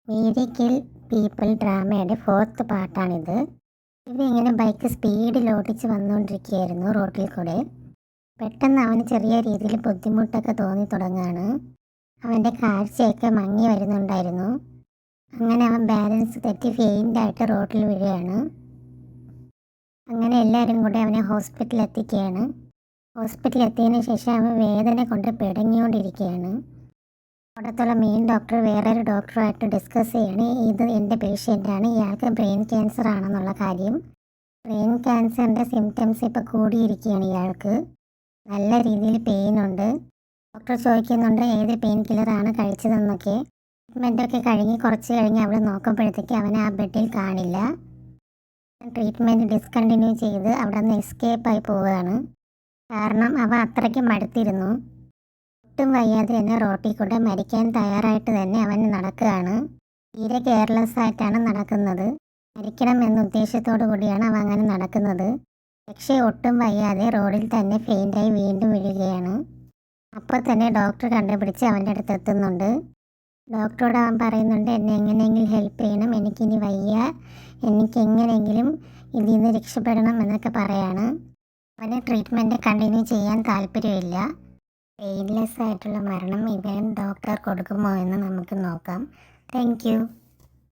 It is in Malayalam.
മേരി കിൽ പീപ്പിൾ ഡ്രാമയുടെ 4th പാർട്ടാണിത്. ഇവരിങ്ങനെ ബൈക്ക് സ്പീഡിൽ ഓടിച്ച് വന്നുകൊണ്ടിരിക്കുകയായിരുന്നു റോഡിൽ കൂടെ. പെട്ടെന്ന് അവന് ചെറിയ രീതിയിൽ ബുദ്ധിമുട്ടൊക്കെ തോന്നി തുടങ്ങുകയാണ്. അവൻ്റെ കാഴ്ചയൊക്കെ മങ്ങി വരുന്നുണ്ടായിരുന്നു. അങ്ങനെ അവൻ ബാലൻസ് തെറ്റി ഫെയിൻ്റായിട്ട് റോഡിൽ വീഴുകയാണ്. അങ്ങനെ എല്ലാവരും കൂടെ അവനെ ഹോസ്പിറ്റലിൽ എത്തിക്കുകയാണ്. ഹോസ്പിറ്റലിൽ എത്തിയതിന് ശേഷം അവൻ വേദന കൊണ്ട് പിടഞ്ഞുകൊണ്ടിരിക്കുകയാണ്. അവിടത്തുള്ള മെയിൻ ഡോക്ടർ വേറൊരു ഡോക്ടറുമായിട്ട് ഡിസ്കസ് ചെയ്യാണ്. ഇത് എൻ്റെ പേഷ്യൻ്റാണ്, ഇയാൾക്ക് ബ്രെയിൻ ക്യാൻസർ ആണെന്നുള്ള കാര്യം. ബ്രെയിൻ ക്യാൻസറിൻ്റെ സിംറ്റംസ് ഇപ്പോൾ കൂടിയിരിക്കുകയാണ്. ഇയാൾക്ക് നല്ല രീതിയിൽ പെയിനുണ്ട്. ഡോക്ടർ ചോദിക്കുന്നുണ്ട് ഏത് പെയിൻ കില്ലറാണ് കഴിച്ചതെന്നൊക്കെ. ട്രീറ്റ്മെൻറ്റൊക്കെ കുറച്ച് കഴിഞ്ഞ് അവിടെ നോക്കുമ്പോഴത്തേക്ക് അവനെ ആ ബെഡിൽ കാണില്ല. ട്രീറ്റ്മെൻറ്റ് ഡിസ്കണ്ടിന്യൂ ചെയ്ത് അവിടെ നിന്ന് എസ്കേപ്പായി പോവുകയാണ്. കാരണം അവ അത്രയ്ക്ക് മടുത്തിരുന്നു. ഒട്ടും വയ്യാതെ തന്നെ റോട്ടിൽ കൂടെ മരിക്കാൻ തയ്യാറായിട്ട് തന്നെ അവൻ നടക്കുകയാണ്. തീരെ കെയർലെസ് ആയിട്ടാണ് നടക്കുന്നത്. മരിക്കണം എന്ന ഉദ്ദേശത്തോടു കൂടിയാണ് അവൻ അങ്ങനെ നടക്കുന്നത്. പക്ഷേ ഒട്ടും വയ്യാതെ റോഡിൽ തന്നെ ഫെയിൻ്റായി വീണ്ടും വീഴുകയാണ്. അപ്പോൾ തന്നെ ഡോക്ടർ കണ്ടുപിടിച്ച് അവൻ്റെ അടുത്ത് എത്തുന്നുണ്ട്. ഡോക്ടറോട് അവൻ പറയുന്നുണ്ട്, എന്നെ എങ്ങനെയെങ്കിലും ഹെൽപ്പ് ചെയ്യണം, എനിക്കിനി വയ്യ, എനിക്ക് എങ്ങനെയെങ്കിലും ഇതിൽ നിന്ന് രക്ഷപ്പെടണം എന്നൊക്കെ പറയാണ്. അവന് ട്രീറ്റ്മെൻറ്റ് കണ്ടിന്യൂ ചെയ്യാൻ താല്പര്യമില്ല. പെയിൻലെസ് ആയിട്ടുള്ള മരണം ഇവൻ ഡോക്ടർ കൊടുക്കുമോ എന്ന് നമുക്ക് നോക്കാം. Thank you.